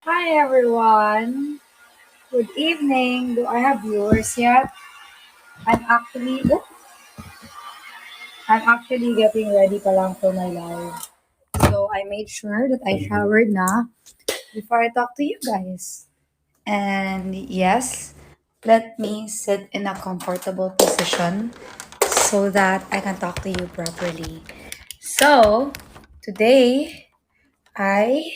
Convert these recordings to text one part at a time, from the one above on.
Hi everyone. Good evening. Do I have viewers yet? I'm actually oh, I'm actually getting ready pa lang for my live. So I made sure that I showered na before I talk to you guys. And yes, let me sit in a comfortable position so that I can talk to you properly. So today I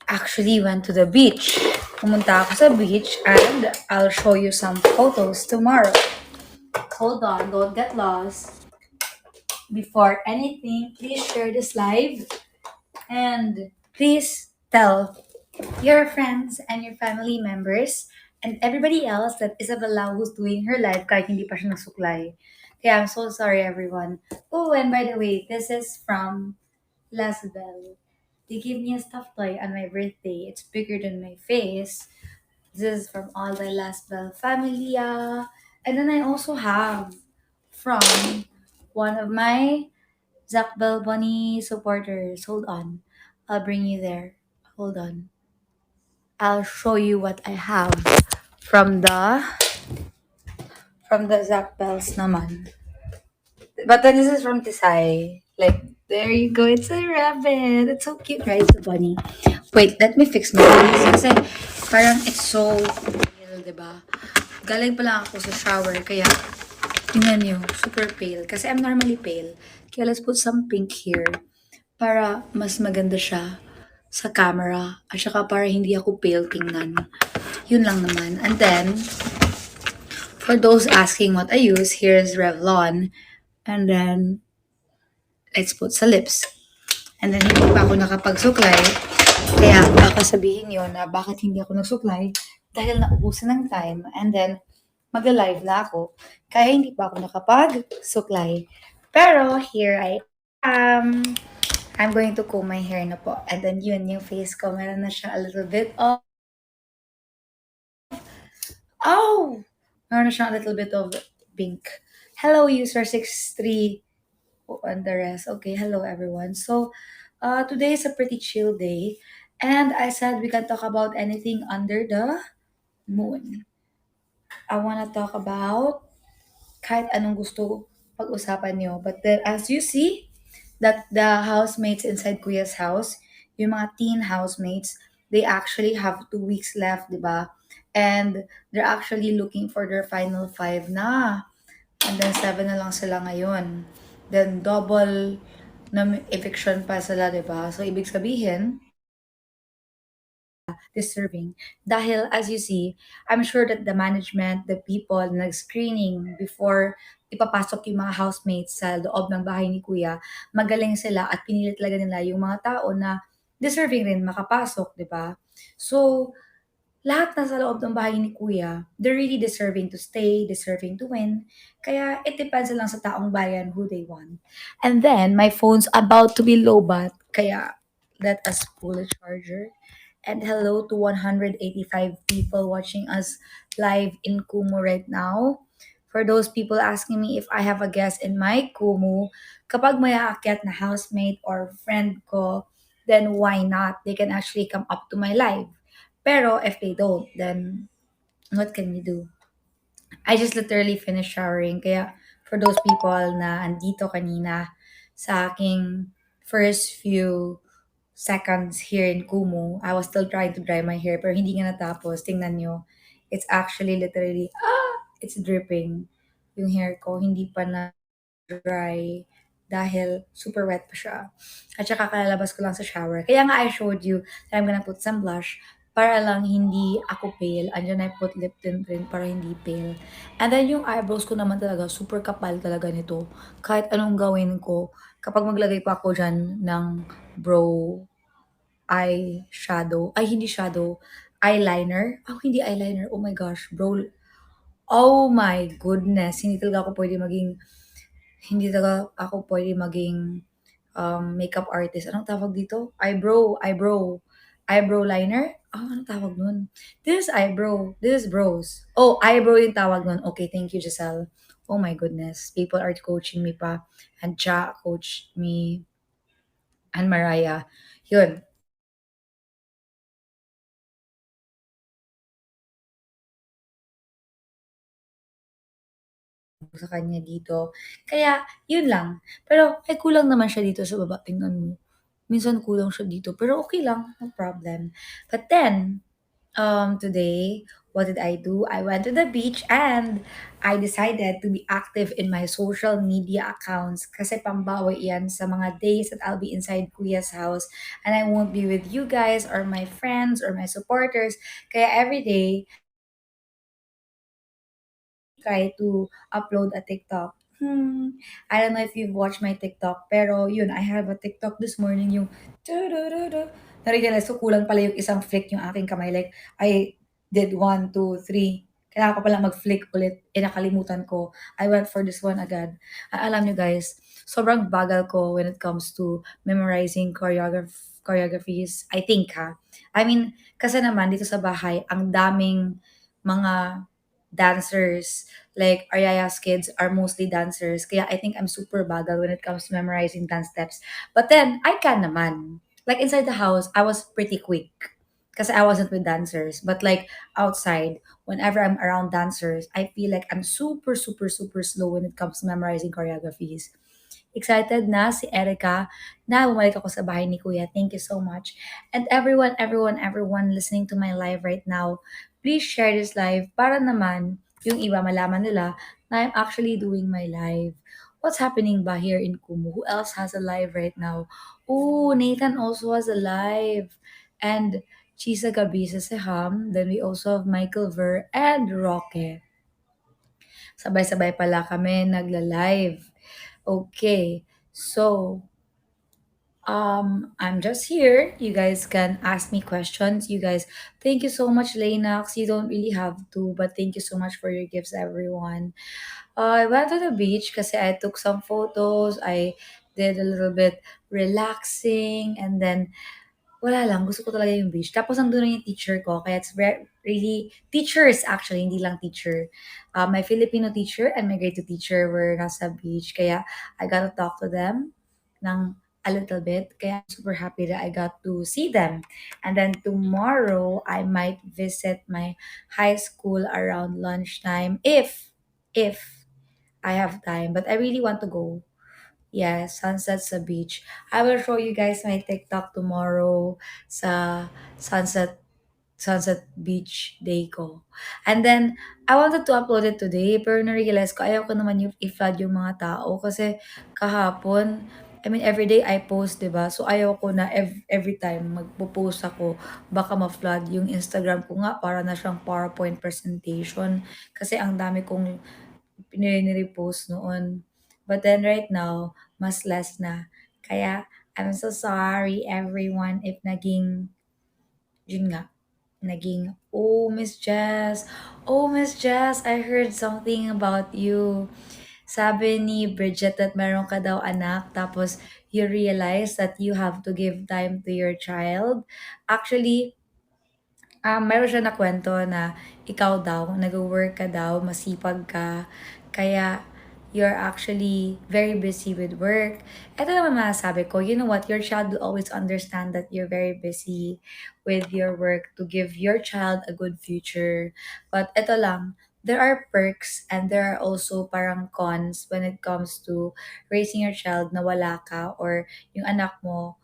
actually went to the beach. Pumunta ako sa beach and I'll show you some photos tomorrow. Hold on, don't get lost. Before anything, please share this live and please tell your friends and your family members and everybody else that Isabel who's doing her live kahit hindi pa siya nagsuklay. Kaya I'm so sorry everyone. Oh, and by the way, this is from Lasbel. They gave me a stuffed toy on my birthday. It's bigger than my face. This is from all the Last Bell family. And then I also have from one of my Zach Bell Bunny supporters. Hold on. I'll bring you there. Hold on. I'll show you what I have from the Zach Bells naman. But then this is from Tisai. Like, there you go. It's a rabbit. It's so cute, right? It's a bunny. Wait, let me fix my face. Kasi parang it's so pale, diba? Galing pa lang ako sa shower. Kaya, tingnan nyo, super pale. Kasi I'm normally pale. Kaya let's put some pink here. Para mas maganda siya sa camera. At saka para hindi ako pale tingnan. Yun lang naman. And then, for those asking what I use, here's Revlon. And then, let's put sa lips. And then, hindi pa ako nakapagsuklay. Kaya, baka sabihin nyo na bakit hindi ako nagsuklay. Dahil naubusan ng time. And then, magla-live na ako. Kaya hindi pa ako nakapagsuklay. Pero, here I am. I'm going to comb my hair na po. And then, yun, yung face ko, meron na siya a little bit of, oh! Meron na siya a little bit of pink. Hello, user 63 and the rest. Okay, hello everyone. So, today is a pretty chill day. And I said we can talk about anything under the moon. I want to talk about kahit anong gusto pag-usapan nyo. But then, as you see, that the housemates inside Kuya's house, yung mga teen housemates, they actually have 2 weeks left, di ba? And they're actually looking for their final five na. And then, seven na lang sila ngayon. Then, double na eviction pa sila, di ba? So, ibig sabihin, deserving. Dahil, as you see, I'm sure that the management, the people, nag-screening before ipapasok yung mga housemates sa loob ng bahay ni Kuya, magaling sila at pinili talaga nila yung mga tao na deserving rin makapasok, di ba? So, lahat na sa loob ng bahay ni Kuya, they're really deserving to stay, deserving to win. Kaya it depends lang sa taong bayan who they want. And then, my phone's about to be lowbat, kaya let us pull the charger. And hello to 185 people watching us live in Kumu right now. For those people asking me if I have a guest in my Kumu, kapag may aakyat na housemate or friend ko, then why not? They can actually come up to my live. Pero if they don't, then what can we do? I just literally finished showering. Kaya for those people na andito kanina sa aking first few seconds here in Kumu, I was still trying to dry my hair pero hindi nga natapos. Tingnan nyo. It's actually literally, it's dripping. Yung hair ko, hindi pa na dry dahil super wet pa siya. At saka kalalabas ko lang sa shower. Kaya nga I showed you that I'm gonna put some blush para lang hindi ako pale. Andyan I put lip tint rin para hindi pale. And then yung eyebrows ko naman talaga, super kapal talaga nito. Kahit anong gawin ko, kapag maglagay pa ako dyan ng brow eye shadow, ay hindi shadow, eyeliner. Oh, hindi eyeliner. Oh my gosh, brow. Oh my goodness. Hindi talaga ako pwede maging makeup artist. Anong tawag dito? Eyebrow liner? Oh, anong tawag nun? This is eyebrow. This is brows. Oh, eyebrow yung tawag nun. Okay, thank you, Giselle. Oh my goodness. People are coaching me pa. And Ja coached me. And Mariah. Yun. sa kanya dito. Kaya yun lang. Pero may kulang naman siya dito sa baba, tingnan mo. Minsan kulang siya dito, pero okay lang, no problem. But then, today, what did I do? I went to the beach and I decided to be active in my social media accounts kasi pambawi yan sa mga days that I'll be inside Kuya's house and I won't be with you guys or my friends or my supporters. Kaya every day, try to upload a TikTok. I don't know if you've watched my TikTok, pero yun, I have a TikTok this morning yung tu-du-du-du. Na-realize ko kulang pala yung isang flick yung aking kamay. Like, I did one, two, three. Kailangan ko pala mag-flick ulit. Eh, nakalimutan ko. I went for this one agad. Alam nyo guys, sobrang bagal ko when it comes to memorizing choreographies. I think ha. I mean, kasi naman dito sa bahay, ang daming mga dancers. Like, Aria's kids are mostly dancers. Kaya I think I'm super bagal when it comes to memorizing dance steps. But then, I can naman. Like, inside the house, I was pretty quick. Because I wasn't with dancers. But like, outside, whenever I'm around dancers, I feel like I'm super, super, super slow when it comes to memorizing choreographies. Excited na si Erica na bumalik ako sa bahay ni Kuya. Thank you so much. And everyone listening to my live right now, please share this live para naman yung iba malaman nila na I'm actually doing my live. What's happening ba here in Kumu? Who else has a live right now? Oh, Nathan also has a live. And Chisa Gabi sa Seham. Then we also have Michael Ver and Roque. Sabay-sabay pala kami nagla-live. Okay. So, I'm just here. You guys can ask me questions. You guys, thank you so much, Lenax. You don't really have to, but thank you so much for your gifts, everyone. I went to the beach kasi I took some photos. I did a little bit relaxing, and then wala lang, gusto ko talaga yung beach. Tapos nandun na yung teacher ko, kaya it's really, teachers actually, hindi lang teacher. My Filipino teacher and my grade 2 teacher were nasa beach, kaya I got to talk to them ng a little bit. Kaya I'm super happy that I got to see them. And then tomorrow, I might visit my high school around lunchtime if I have time. But I really want to go. Yes, sunset sa beach. I will show you guys my TikTok tomorrow sa sunset sunset beach day ko. And then, I wanted to upload it today, pero na-realize ko, ayaw ko naman yung i-flood yung mga tao kasi kahapon, I mean, every day I post, 'di ba? So, ayaw ko na every time magpo-post ako, baka ma-flood yung Instagram ko nga para na siyang PowerPoint presentation kasi ang dami kong repost noon. But then right now, mas less na. Kaya, I'm so sorry everyone if yun nga, oh, Miss Jess, oh, Miss Jess, I heard something about you. Sabi ni Bridget that meron ka daw anak, tapos you realize that you have to give time to your child. Actually, meron siya nakwento na ikaw daw, nag-work ka daw, masipag ka, kaya you're actually very busy with work. Ito naman masasabi ko, you know what, your child will always understand that you're very busy with your work to give your child a good future. But ito lang, there are perks and there are also parang cons when it comes to raising your child na wala ka or yung anak mo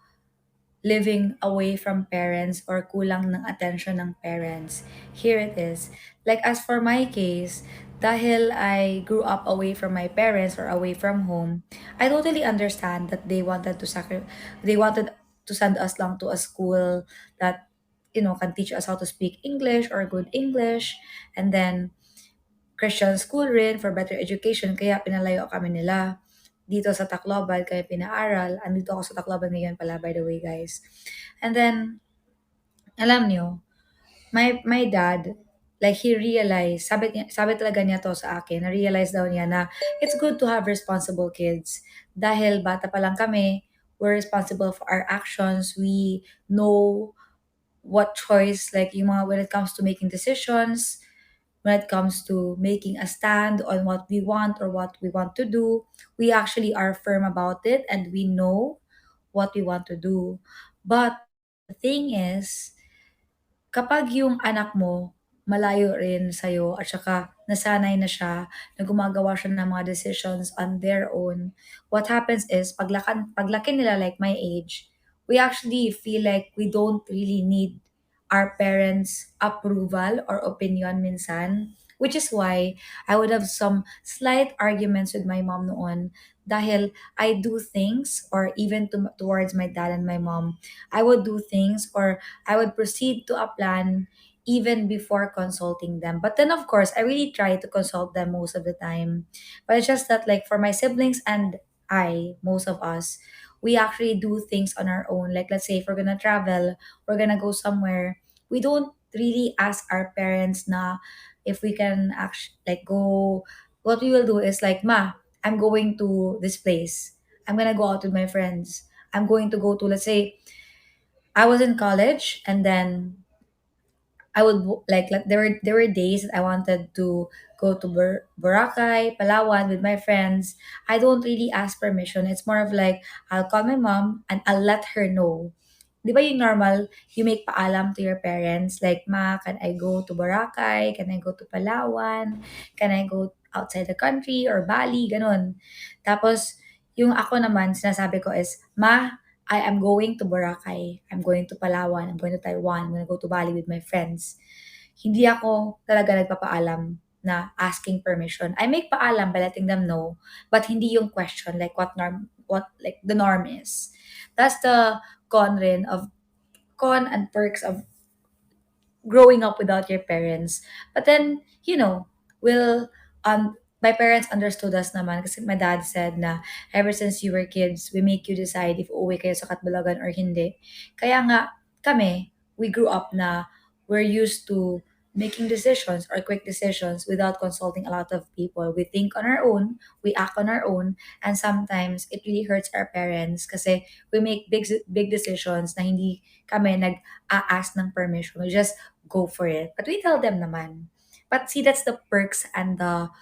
living away from parents or kulang ng attention ng parents. Here it is. Like as for my case, dahil I grew up away from my parents or away from home, I totally understand that they wanted to send us lang to a school that can teach us how to speak English or good English, and then Christian school rin for better education, kaya pinalayo kami nila dito sa Tacloban, kaya pinaaral. Andito ako sa Tacloban ngayon pala, by the way, guys. And then, alam niyo, my dad, like he realized, sabi talaga niya to sa akin, na-realize daw niya na it's good to have responsible kids. Dahil bata pa lang kami, we're responsible for our actions. We know what choice, like yung mga when it comes to making decisions, when it comes to making a stand on what we want or what we want to do, we actually are firm about it and we know what we want to do. But the thing is, kapag yung anak mo malayo rin sa'yo at saka nasanay na siya, na gumagawa siya ng mga decisions on their own, what happens is, paglaki nila like my age, we actually feel like we don't really need our parents' approval or opinion minsan. Which is why I would have some slight arguments with my mom noon dahil I do things, or even towards my dad and my mom, I would do things, or I would proceed to a plan even before consulting them. But then, of course, I really try to consult them most of the time. But it's just that, like, for my siblings and most of us, we actually do things on our own. Like, let's say if we're gonna travel, we're gonna go somewhere, we don't really ask our parents na if we can actually like go. What we will do is like, ma, I'm going to this place. I'm gonna go out with my friends. I'm going to go to, let's say, I was in college, and then there were days that I wanted to go to Boracay, Palawan with my friends. I don't really ask permission. It's more of like I'll call my mom and I'll let her know. Di ba yung normal, you make paalam to your parents, like, ma, can I go to Boracay? Can I go to Palawan? Can I go outside the country or Bali? Ganun. Tapos, yung ako naman, sinasabi ko is, ma, I am going to Boracay. I'm going to Palawan. I'm going to Taiwan. I'm going to go to Bali with my friends. Hindi ako talaga nagpapaalam na asking permission. I make paalam by letting them know, but hindi yung question like what like the norm is. That's the con and perks of growing up without your parents. But then, will my parents understood us naman kasi my dad said na ever since you were kids, we make you decide if uuwi kayo sa Katbalogan or hindi. Kaya nga kami, we grew up na we're used to making decisions or quick decisions without consulting a lot of people. We think on our own, we act on our own, and sometimes it really hurts our parents kasi we make big decisions na hindi kami nag-a-ask ng permission. We just go for it. But we tell them naman. But see, that's the perks and the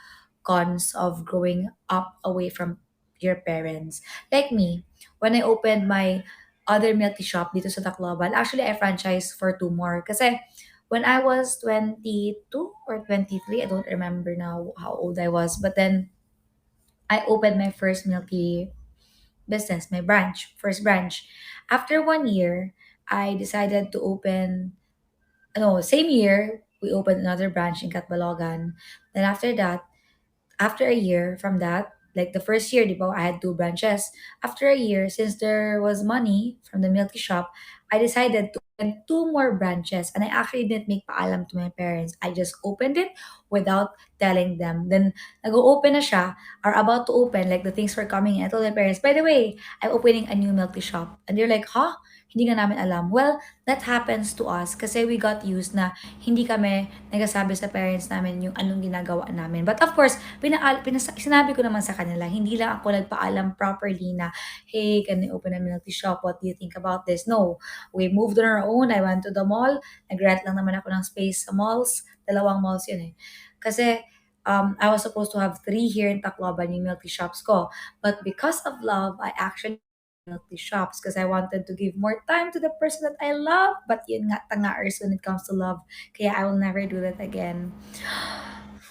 cons of growing up away from your parents. Like me, when I opened my other milk tea shop dito sa Tacloban, actually I franchised for two more. Kasi when I was 22 or 23, I don't remember now how old I was. But then I opened my first milk tea business, my first branch. After 1 year, I decided to open no, same year, we opened another branch in Catbalogan. Then after that, after a year from that, like the first year, di ba, I had two branches. After a year, since there was money from the milk tea shop, I decided to open two more branches. And I actually didn't make paalam to my parents. I just opened it without telling them. Then, nag-open na siya, or about to open, like the things were coming in. I told my parents, by the way, I'm opening a new milk tea shop. And they're like, huh? Hindi nga namin alam. Well, that happens to us kasi we got used na hindi kami nagsasabi sa parents namin yung anong ginagawa namin. But of course, sinabi ko naman sa kanila, hindi lang ako nagpaalam properly na, hey, can I open a milk tea shop? What do you think about this? No. We moved on our own. I went to the mall. Nag-rent lang naman ako ng space sa malls. Dalawang malls yun eh. Kasi I was supposed to have three here in Tacloban yung milk tea shops ko. But because of love, I actually milk tea shops because I wanted to give more time to the person that I love. But yun nga, tangaers when it comes to love. Kaya I will never do that again.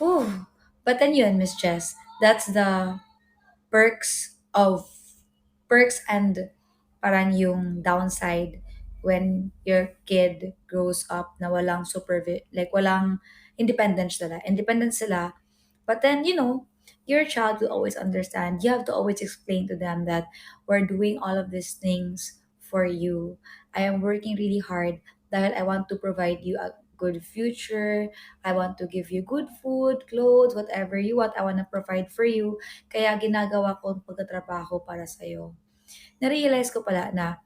Whew. But then yun, Miss Jess, that's the perks of perks and parang yung downside when your kid grows up na walang like walang independent sila. But then, your child will always understand. You have to always explain to them that we're doing all of these things for you. I am working really hard dahil I want to provide you a good future. I want to give you good food, clothes, whatever you want. I want to provide for you. Kaya ginagawa ko ang pagtatrabaho para sa'yo. Na-realize ko pala na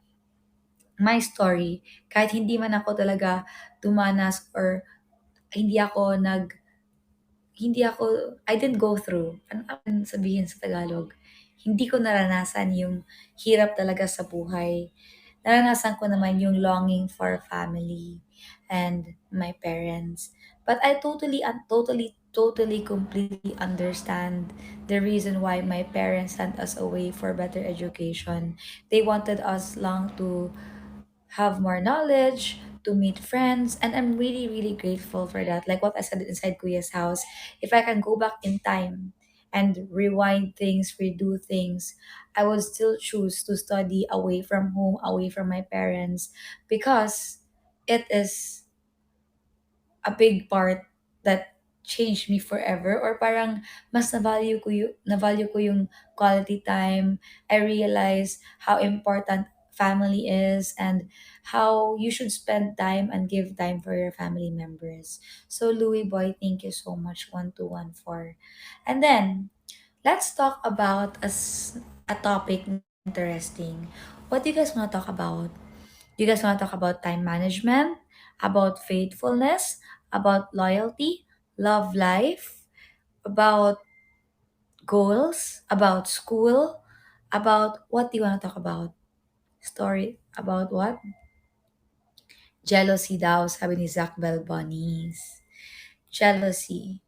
my story, kahit hindi man ako talaga tumanas or hindi ako I didn't go through, ano sabihin sa Tagalog? Hindi ko naranasan yung hirap talaga sa buhay. Naranasan ko naman yung longing for family and my parents. But I totally, completely understand the reason why my parents sent us away for better education. They wanted us lang to have more knowledge, to meet friends, and I'm really, really grateful for that. Like what I said inside Kuya's house, if I can go back in time and rewind things, redo things, I would still choose to study away from home, away from my parents, because it is a big part that changed me forever, or parang mas na-value ko yung quality time. I realize how important family is, and how you should spend time and give time for your family members. So Louis Boy, thank you so much, 1214. And then let's talk about a topic interesting. What do you guys want to talk about? You guys want to talk about time management, about faithfulness, about loyalty, love life, about goals, about school, about what do you want to talk about? Story about what? Jealousy daw, sabi ni Zach Belbonis. Jealousy.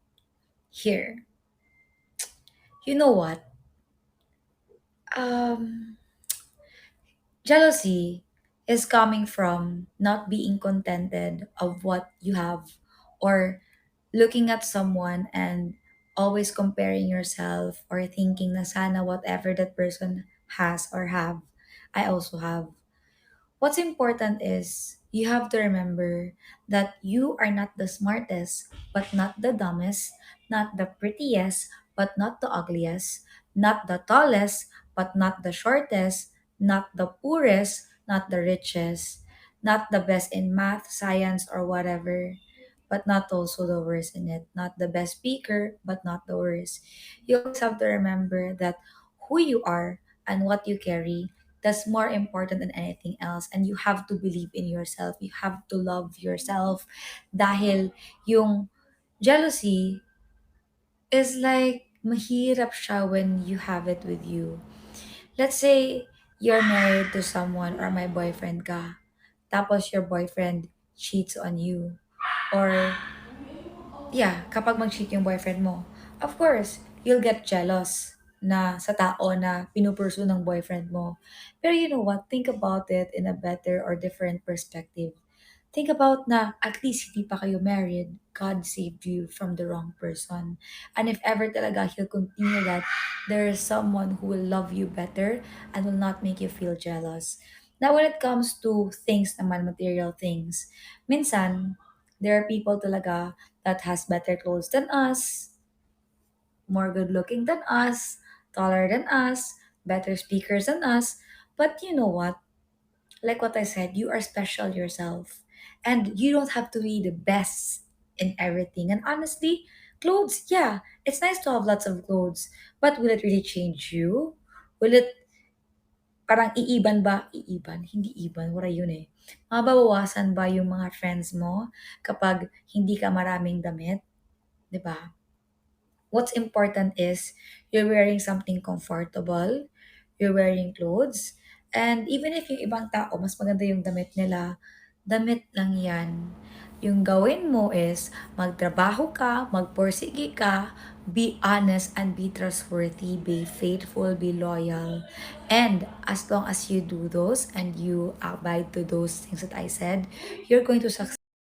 Here. You know what? Um, Jealousy is coming from not being contented of what you have, or looking at someone and always comparing yourself, or thinking na sana whatever that person has or have, I also have. What's important is you have to remember that you are not the smartest, but not the dumbest, not the prettiest, but not the ugliest, not the tallest, but not the shortest, not the poorest, not the richest, not the best in math, science, or whatever, but not also the worst in it, not the best speaker, but not the worst. You always have to remember that who you are and what you carry, that's more important than anything else. And you have to believe in yourself. You have to love yourself. Dahil yung jealousy is like mahirap siya when you have it with you. Let's say you're married to someone, or my boyfriend ka. Tapos your boyfriend cheats on you. Or yeah, kapag mag-cheat yung boyfriend mo, of course, you'll get jealous na sa tao na pinupursu ng boyfriend mo. Pero you know what? Think about it in a better or different perspective. Think about na at least hindi pa kayo married, God saved you from the wrong person. And if ever talaga he'll continue that, there is someone who will love you better and will not make you feel jealous. Now, when it comes to things naman, material things, minsan, there are people talaga that has better clothes than us, more good looking than us, taller than us, better speakers than us. But you know what? Like what I said, you are special yourself. And you don't have to be the best in everything. And honestly, clothes, yeah, it's nice to have lots of clothes. But will it really change you? Will it parang iiban ba? Iiban? Hindi iban. Wala yun eh. Mababawasan ba yung mga friends mo kapag hindi ka maraming damit? 'Di ba? What's important is you're wearing something comfortable, you're wearing clothes, and even if yung ibang tao, mas maganda yung damit nila, damit lang yan. Yung gawin mo is magtrabaho ka, magpursige ka, be honest and be trustworthy, be faithful, be loyal. And as long as you do those and you abide to those things that I said, you're going to succeed